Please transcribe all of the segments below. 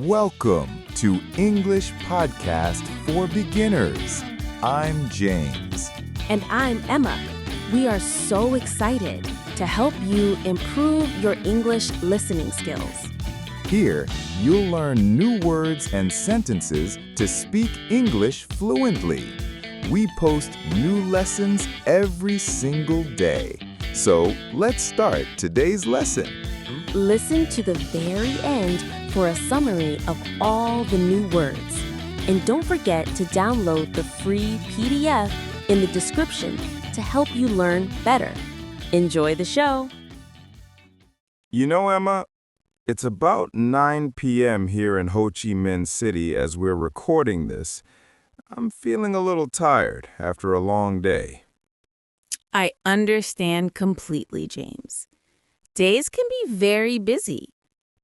Welcome to English Podcast for Beginners. I'm James. And I'm Emma. We are so excited to help you improve your English listening skills. Here, you'll learn new words and sentences to speak English fluently. We post new lessons every single day. So let's start today's lesson. Listen to the very end for a summary of all the new words. And don't forget to download the free PDF in the description to help you learn better. Enjoy the show. You know, Emma, it's about 9 p.m. here in Ho Chi Minh City as we're recording this. I'm feeling a little tired after a long day. I understand completely, James. Days can be very busy.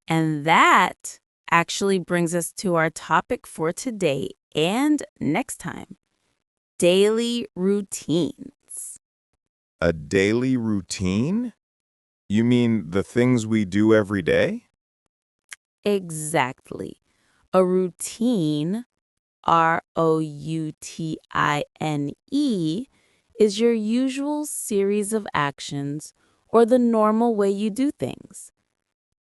And that actually brings us to our topic for today and next time. Daily routines. A daily routine? You mean the things we do every day? Exactly. A routine, R-O-U-T-I-N-E, is your usual series of actions or the normal way you do things.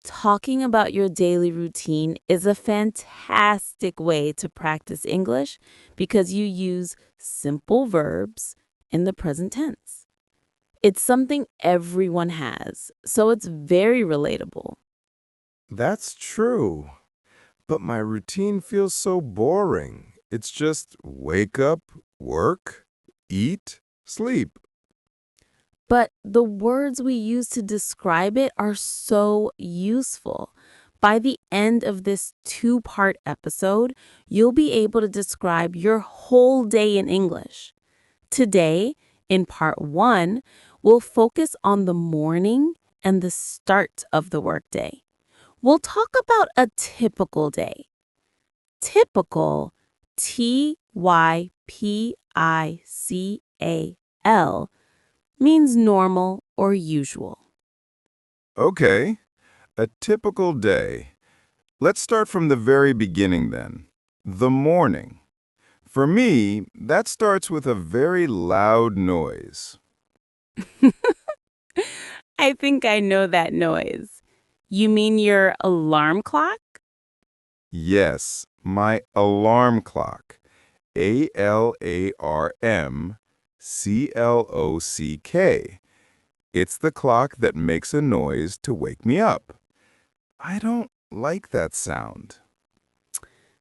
Talking about your daily routine is a fantastic way to practice English because you use simple verbs in the present tense. It's something everyone has, so it's very relatable. That's true. But my routine feels so boring. It's just wake up, work, eat, sleep. But the words we use to describe it are so useful. By the end of this two-part episode, you'll be able to describe your whole day in English. Today, in part 1, we'll focus on the morning and the start of the workday. We'll talk about a typical day. Typical, T-Y-P-I-C-A-L, means normal or usual. Okay, a typical day. Let's start from the very beginning then. The morning. For me, that starts with a very loud noise. I think I know that noise. You mean your alarm clock? Yes, my alarm clock. A-L-A-R-M-C-L-O-C-K. It's the clock that makes a noise to wake me up. I don't like that sound.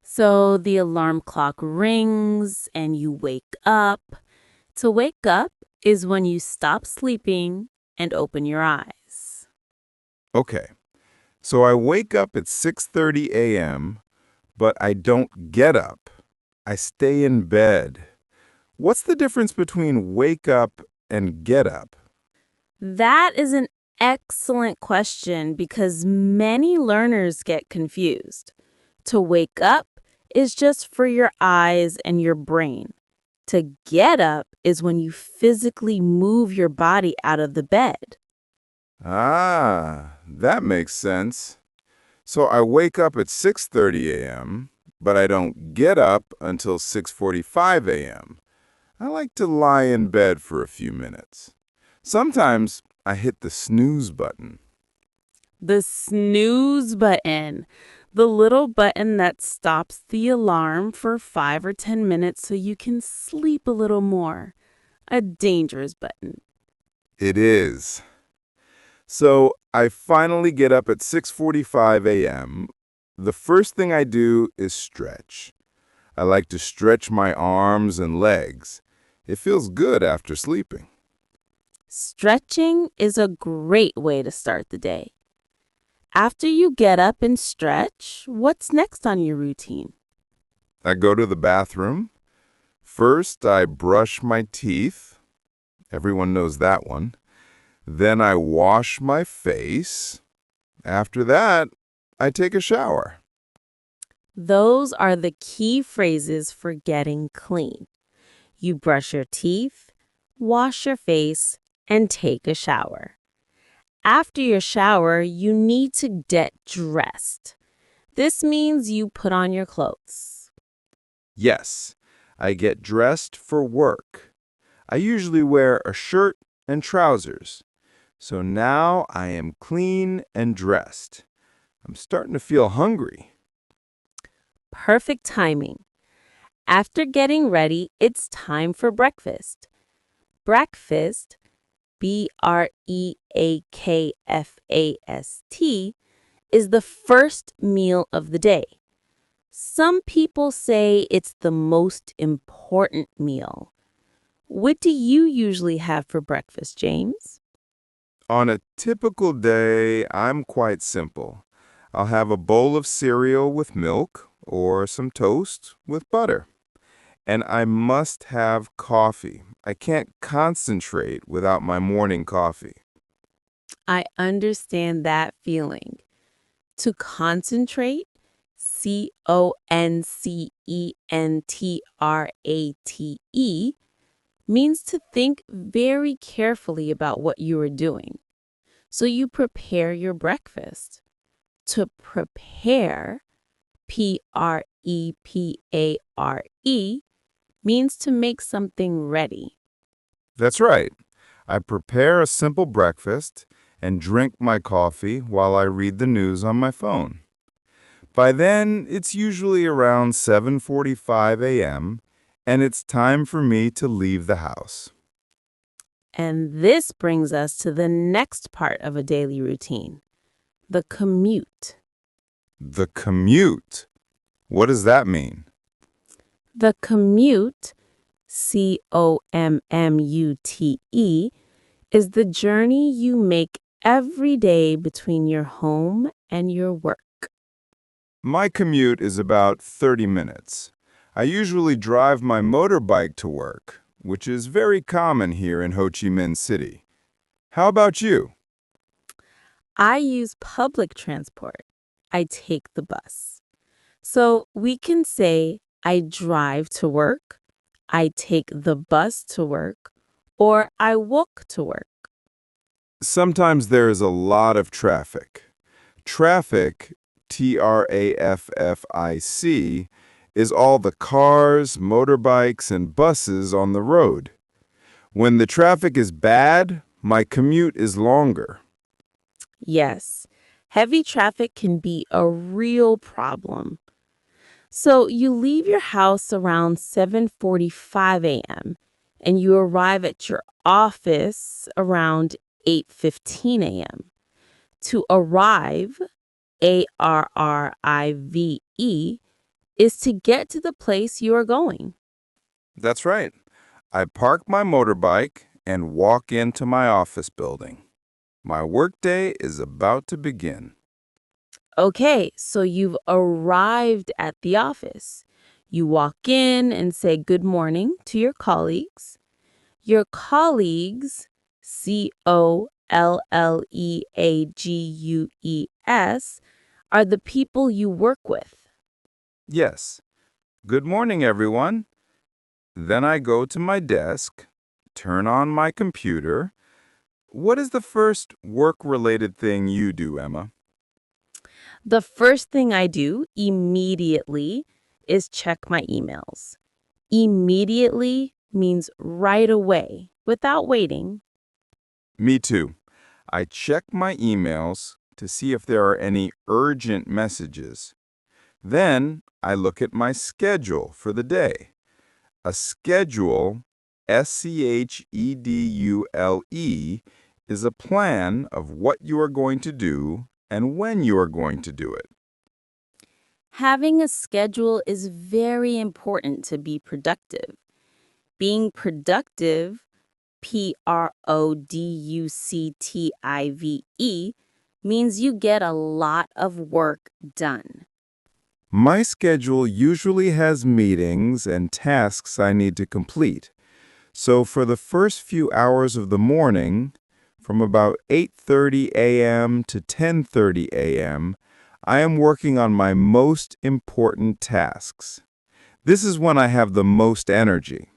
So the alarm clock rings and you wake up. To wake up is when you stop sleeping and open your eyes. Okay, so I wake up at 6:30 a.m., but I don't get up. I stay in bed. What's the difference between wake up and get up? That is an excellent question because many learners get confused. To wake up is just for your eyes and your brain. To get up is when you physically move your body out of the bed. Ah, that makes sense. So I wake up at 6:30 a.m., but I don't get up until 6:45 a.m. I like to lie in bed for a few minutes. Sometimes I hit the snooze button. The snooze button, the little button that stops the alarm for 5 or 10 minutes so you can sleep a little more. A dangerous button. It is. So I finally get up at 6:45 a.m. The first thing I do is stretch. I like to stretch my arms and legs. It feels good after sleeping. Stretching is a great way to start the day. After you get up and stretch, what's next on your routine? I go to the bathroom. First, I brush my teeth. Everyone knows that one. Then I wash my face. After that, I take a shower. Those are the key phrases for getting clean. You brush your teeth, wash your face, and take a shower. After your shower, you need to get dressed. This means you put on your clothes. Yes, I get dressed for work. I usually wear a shirt and trousers. So now I am clean and dressed. I'm starting to feel hungry. Perfect timing. After getting ready, it's time for breakfast. Breakfast, Breakfast, is the first meal of the day. Some people say it's the most important meal. What do you usually have for breakfast, James? On a typical day, I'm quite simple. I'll have a bowl of cereal with milk or some toast with butter. And I must have coffee. I can't concentrate without my morning coffee. I understand that feeling. To concentrate, Concentrate, means to think very carefully about what you are doing. So you prepare your breakfast. To prepare, Prepare, means to make something ready. That's right. I prepare a simple breakfast and drink my coffee while I read the news on my phone. By then, it's usually around 7:45 a.m., and it's time for me to leave the house. And this brings us to the next part of a daily routine, the commute. The commute. What does that mean? The commute, Commute, is the journey you make every day between your home and your work. My commute is about 30 minutes. I usually drive my motorbike to work, which is very common here in Ho Chi Minh City. How about you? I use public transport. I take the bus. So we can say I drive to work, I take the bus to work, or I walk to work. Sometimes there is a lot of traffic. Traffic, Traffic, is all the cars, motorbikes, and buses on the road. When the traffic is bad, my commute is longer. Yes, heavy traffic can be a real problem. So you leave your house around 7:45 a.m. and you arrive at your office around 8:15 a.m. To arrive, Arrive, is to get to the place you are going. That's right. I park my motorbike and walk into my office building. My workday is about to begin. Okay, so you've arrived at the office. You walk in and say good morning to your colleagues. Your colleagues, Colleagues, are the people you work with. Yes. Good morning, everyone. Then I go to my desk, turn on my computer. What is the first work-related thing you do, Emma? The first thing I do immediately is check my emails. Immediately means right away, without waiting. Me too. I check my emails to see if there are any urgent messages. Then I look at my schedule for the day. A schedule, schedule, is a plan of what you are going to do and when you are going to do it. Having a schedule is very important to be productive. Being productive, Productive, means you get a lot of work done. My schedule usually has meetings and tasks I need to complete. So for the first few hours of the morning, from about 8:30 a.m. to 10:30 a.m., I am working on my most important tasks. This is when I have the most energy.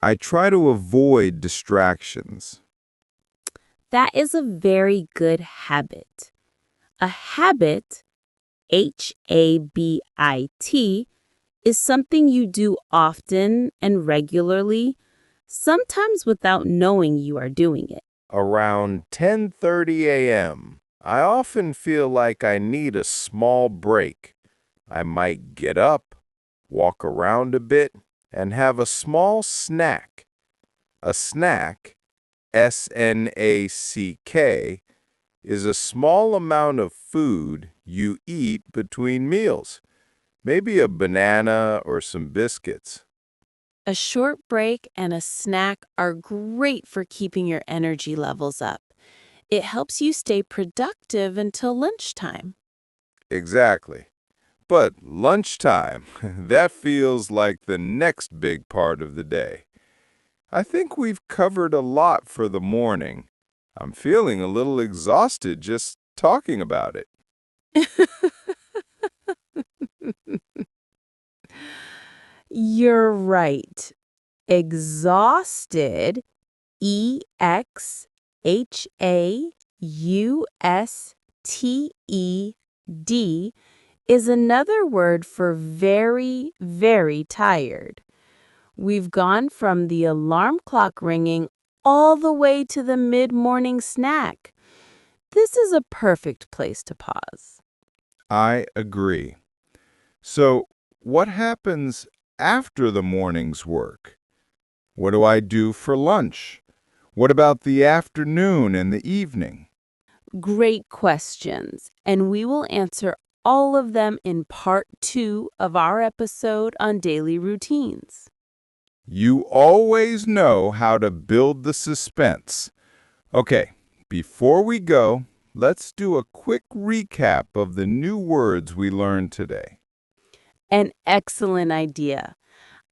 I try to avoid distractions. That is a very good habit. A habit, Habit, is something you do often and regularly, sometimes without knowing you are doing it. Around 10:30 a.m., I often feel like I need a small break. I might get up, walk around a bit, and have a small snack. A snack, snack, is a small amount of food you eat between meals. Maybe a banana or some biscuits. A short break and a snack are great for keeping your energy levels up. It helps you stay productive until lunchtime. Exactly. But lunchtime, that feels like the next big part of the day. I think we've covered a lot for the morning. I'm feeling a little exhausted just talking about it. You're right. Exhausted, Exhausted, is another word for very, very tired. We've gone from the alarm clock ringing all the way to the mid-morning snack. This is a perfect place to pause. I agree. So, what happens after the morning's work? What do I do for lunch? What about the afternoon and the evening? Great questions, and we will answer all of them in part 2 of our episode on daily routines. You always know how to build the suspense. Okay, before we go, let's do a quick recap of the new words we learned today. An excellent idea.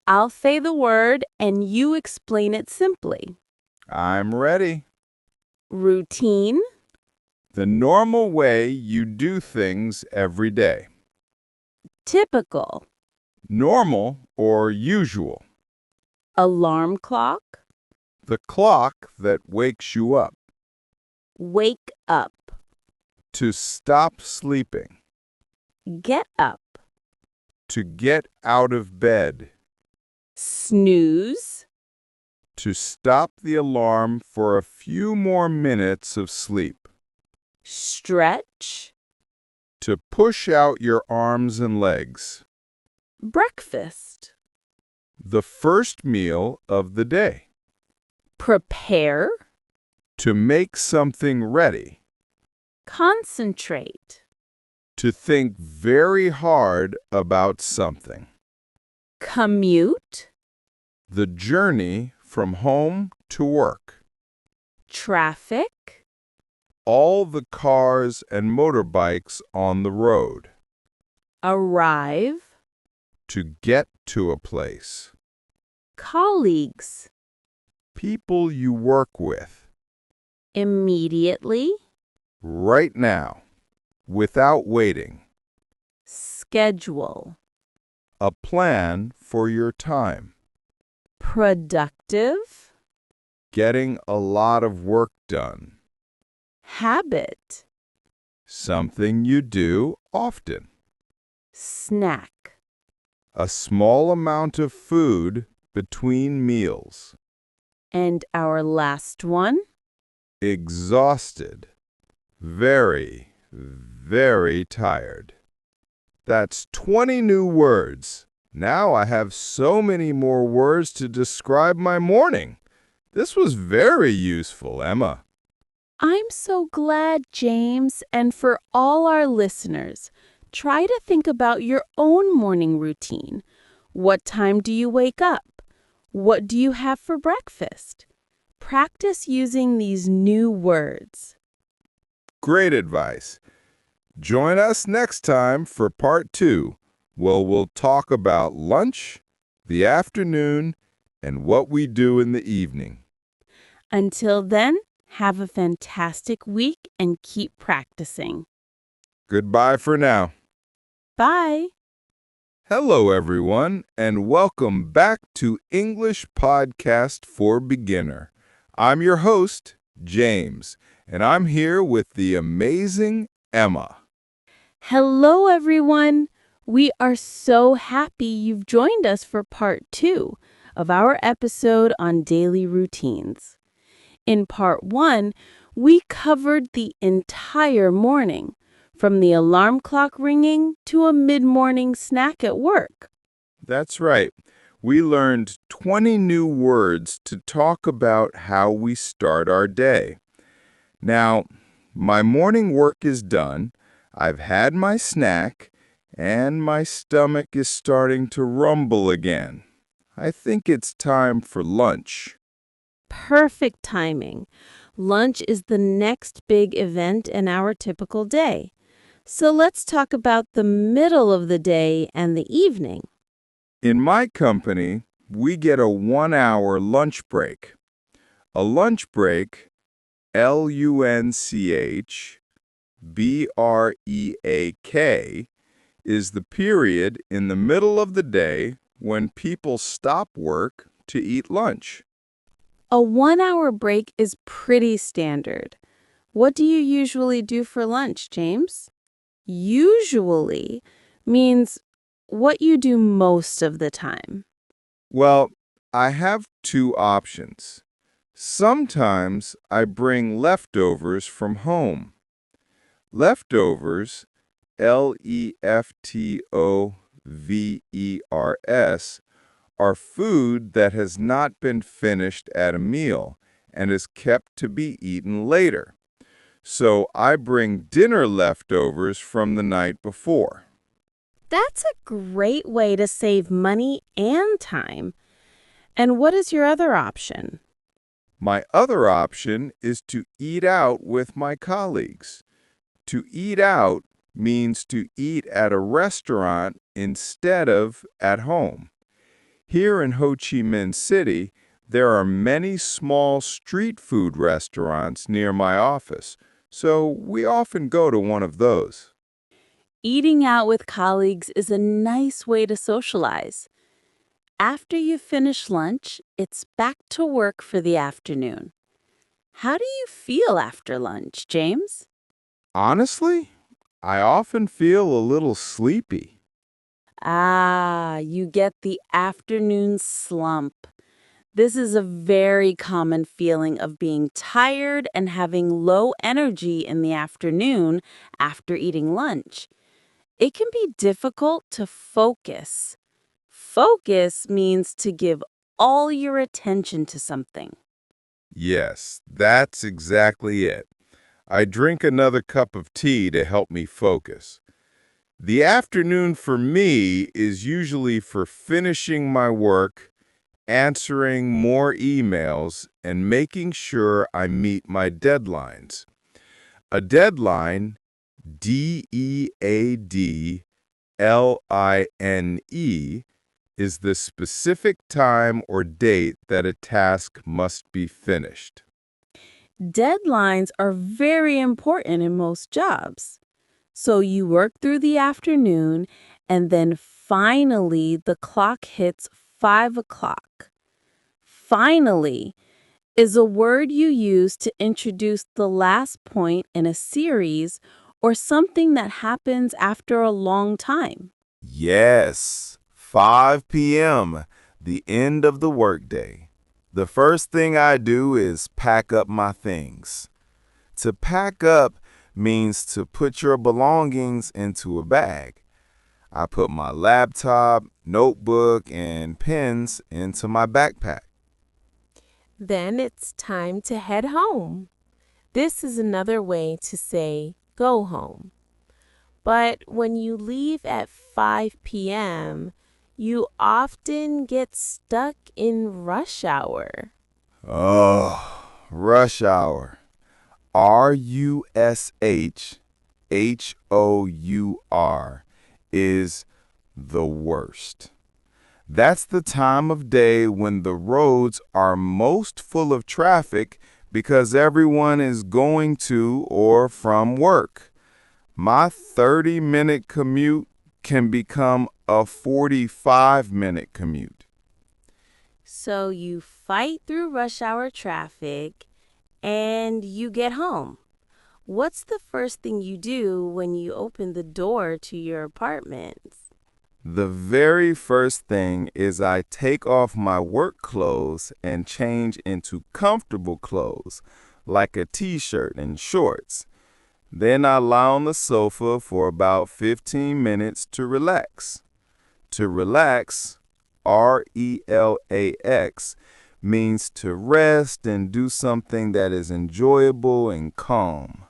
I'll say the word and you explain it simply. I'm ready. Routine, The normal way you do things every day. typical, Normal or usual. alarm clock, The clock that wakes you up. wake up, To stop sleeping. get up, To get out of bed. snooze, To stop the alarm for a few more minutes of sleep. stretch, To push out your arms and legs. breakfast, The first meal of the day. prepare, To make something ready. concentrate, To think very hard about something. commute, The journey from home to work. traffic, All the cars and motorbikes on the road. arrive, To get to a place. colleagues, People you work with. immediately, Right now. Without waiting. schedule, A plan for your time. productive, Getting a lot of work done. habit, Something you do often. snack, A small amount of food between meals. and our last one, Exhausted. Very, very tired. That's 20 new words. Now I have so many more words to describe my morning. This was very useful, Emma. I'm so glad, James, and for all our listeners, try to think about your own morning routine. What time do you wake up? What do you have for breakfast? Practice using these new words. Great advice. Join us next time for part 2, where we'll talk about lunch, the afternoon, and what we do in the evening. Until then, have a fantastic week and keep practicing. Goodbye for now. Bye. Hello, everyone, and welcome back to English Podcast for Beginner. I'm your host, James, and I'm here with the amazing Emma. Hello, everyone. We are so happy you've joined us for part 2 of our episode on daily routines. In part 1, we covered the entire morning, from the alarm clock ringing to a mid-morning snack at work. That's right. We learned 20 new words to talk about how we start our day. Now, my morning work is done. I've had my snack, and my stomach is starting to rumble again. I think it's time for lunch. Perfect timing. Lunch is the next big event in our typical day. So let's talk about the middle of the day and the evening. In my company, we get a 1 hour lunch break. A lunch break, LUNCHBREAK, is the period in the middle of the day when people stop work to eat lunch. A 1 hour break is pretty standard. What do you usually do for lunch, James? Usually means what you do most of the time. Well, I have two options. Sometimes I bring leftovers from home. Leftovers, leftovers, are food that has not been finished at a meal and is kept to be eaten later. So I bring dinner leftovers from the night before. That's a great way to save money and time. And what is your other option? My other option is to eat out with my colleagues. To eat out means to eat at a restaurant instead of at home. Here in Ho Chi Minh City, there are many small street food restaurants near my office, so we often go to one of those. Eating out with colleagues is a nice way to socialize. After you finish lunch, it's back to work for the afternoon. How do you feel after lunch, James? Honestly, I often feel a little sleepy. Ah, you get the afternoon slump. This is a very common feeling of being tired and having low energy in the afternoon after eating lunch. It can be difficult to focus. Focus means to give all your attention to something. Yes, that's exactly it. I drink another cup of tea to help me focus. The afternoon for me is usually for finishing my work, answering more emails, and making sure I meet my deadlines. A deadline, DEADLINE, is the specific time or date that a task must be finished. Deadlines are very important in most jobs. So you work through the afternoon, and then finally the clock hits 5 o'clock. Finally is a word you use to introduce the last point in a series or something that happens after a long time. Yes, 5 p.m., the end of the workday. The first thing I do is pack up my things. To pack up means to put your belongings into a bag. I put my laptop, notebook, and pens into my backpack. Then it's time to head home. This is another way to say go home. But when you leave at 5 p.m., you often get stuck in rush hour. Oh, rush hour. RUSHHOUR is the worst. That's the time of day when the roads are most full of traffic because everyone is going to or from work. My 30-minute commute can become a 45-minute commute. So you fight through rush hour traffic and you get home. What's the first thing you do when you open the door to your apartment? The very first thing is I take off my work clothes and change into comfortable clothes, like a t-shirt and shorts. Then I lie on the sofa for about 15 minutes to relax. To relax, RELAX, means to rest and do something that is enjoyable and calm.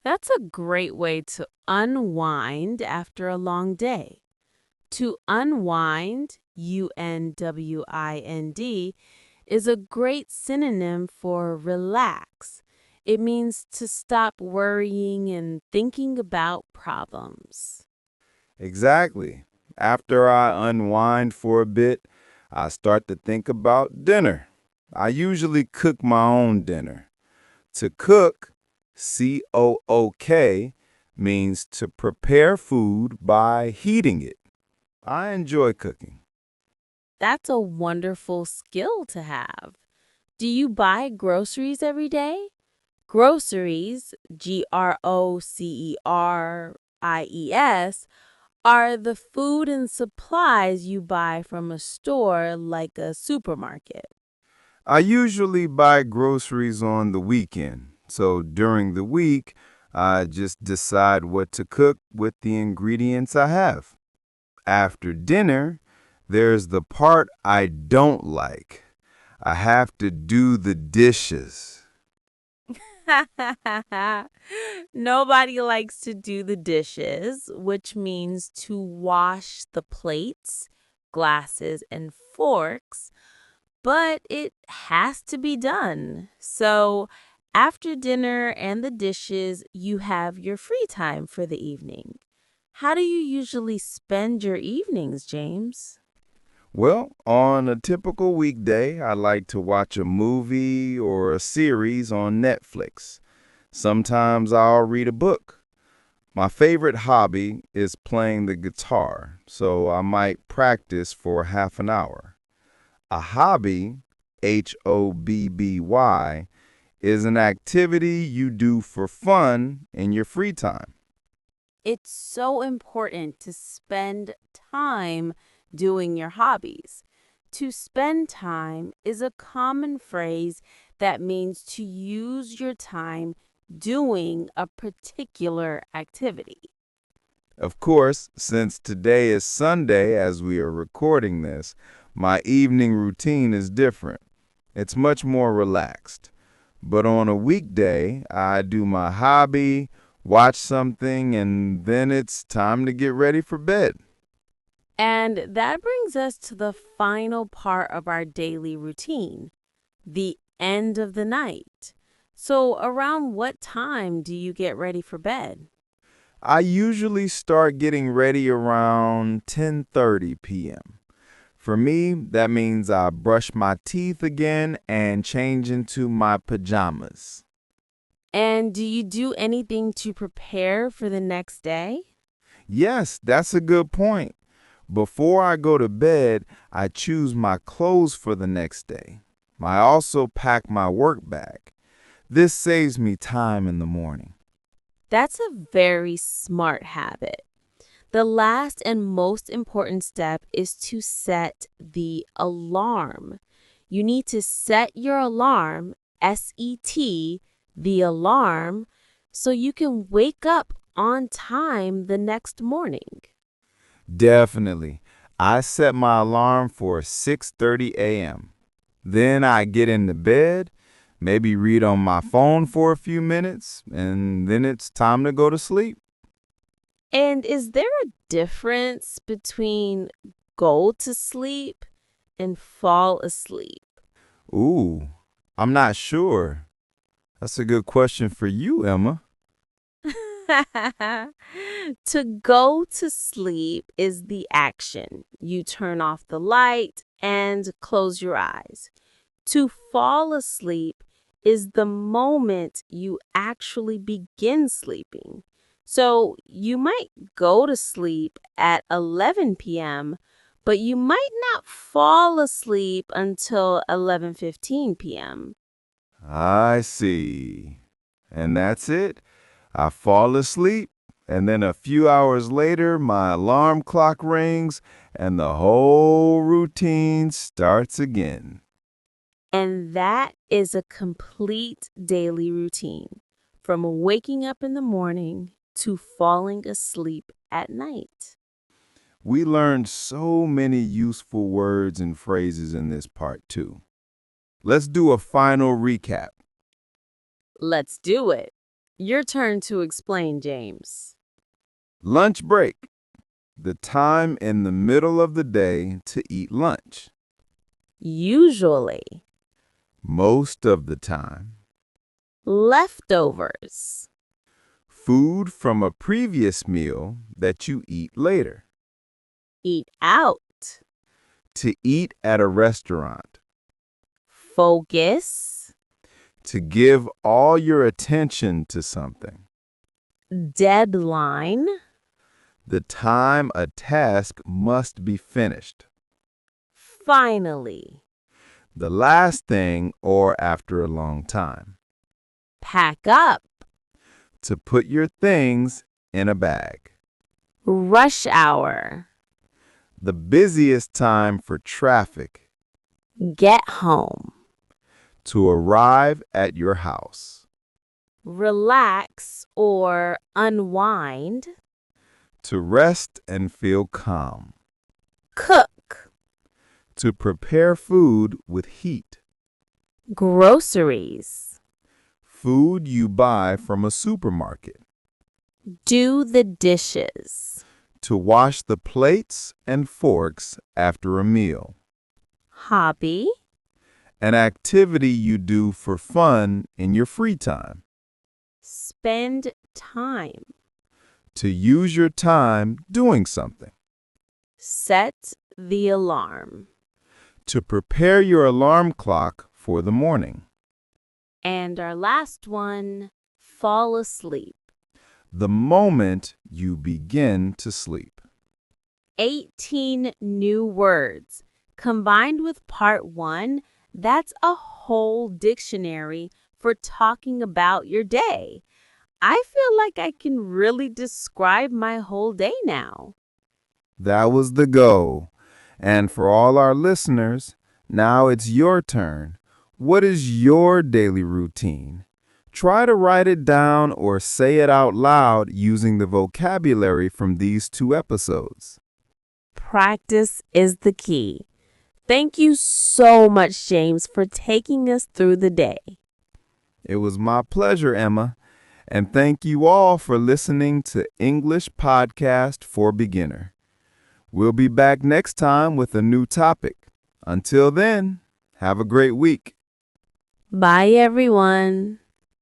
That's a great way to unwind after a long day. To unwind, UNWIND, is a great synonym for relax. It means to stop worrying and thinking about problems. Exactly. After I unwind for a bit, I start to think about dinner. I usually cook my own dinner. To cook, COOK, means to prepare food by heating it. I enjoy cooking. That's a wonderful skill to have. Do you buy groceries every day? Groceries, GROCERIES, are the food and supplies you buy from a store like a supermarket. I usually buy groceries on the weekend, so during the week, I just decide what to cook with the ingredients I have. After dinner, there's the part I don't like. I have to do the dishes. Nobody likes to do the dishes, which means to wash the plates, glasses, and forks, but it has to be done. So, after dinner and the dishes, you have your free time for the evening. How do you usually spend your evenings, James? Well, on a typical weekday, I like to watch a movie or a series on Netflix. Sometimes I'll read a book. My favorite hobby is playing the guitar, so I might practice for half an hour. A hobby, HOBBY, is an activity you do for fun in your free time. It's so important to spend time doing your hobbies. To spend time is a common phrase that means to use your time doing a particular activity. Of course, since today is Sunday as we are recording this, my evening routine is different. It's much more relaxed. But on a weekday, I do my hobby, watch something, and then it's time to get ready for bed. And that brings us to the final part of our daily routine, the end of the night. So, around what time do you get ready for bed? I usually start getting ready around 10:30 p.m. For me, that means I brush my teeth again and change into my pajamas. And do you do anything to prepare for the next day? Yes, that's a good point. Before I go to bed, I choose my clothes for the next day. I also pack my work bag. This saves me time in the morning. That's a very smart habit. The last and most important step is to set the alarm. You need to set your alarm, SET, the alarm, so you can wake up on time the next morning. Definitely. I set my alarm for 6:30 a.m. Then I get into bed, maybe read on my phone for a few minutes, and then it's time to go to sleep. And is there a difference between go to sleep and fall asleep? Ooh, I'm not sure. That's a good question for you, Emma. To go to sleep is the action. You turn off the light and close your eyes. To fall asleep is the moment you actually begin sleeping. So you might go to sleep at 11 p.m., but you might not fall asleep until 11:15 p.m. I see. And that's it. I fall asleep, and then a few hours later, my alarm clock rings, and the whole routine starts again. And that is a complete daily routine, from waking up in the morning to falling asleep at night. We learned so many useful words and phrases in this part, too. Let's do a final recap. Let's do it. Your turn to explain, James. Lunch break, the time in the middle of the day to eat lunch. Usually. Most of the time. Leftovers. Food from a previous meal that you eat later. Eat out. To eat at a restaurant. Focus. To give all your attention to something. Deadline. The time a task must be finished. Finally. The last thing or after a long time. Pack up. To put your things in a bag. Rush hour. The busiest time for traffic. Get home. To arrive at your house. Relax or unwind. To rest and feel calm. Cook. To prepare food with heat. Groceries. Food you buy from a supermarket. Do the dishes. To wash the plates and forks after a meal. Hobby. An activity you do for fun in your free time. Spend time. To use your time doing something. Set the alarm. To prepare your alarm clock for the morning. And our last one, fall asleep. The moment you begin to sleep. 18 new words. Combined with part 1, that's a whole dictionary for talking about your day. I feel like I can really describe my whole day now. That was the goal. And for all our listeners, now it's your turn. What is your daily routine? Try to write it down or say it out loud using the vocabulary from these 2 episodes. Practice is the key. Thank you so much, James, for taking us through the day. It was my pleasure, Emma. And thank you all for listening to English Podcast for Beginner. We'll be back next time with a new topic. Until then, have a great week. Bye, everyone.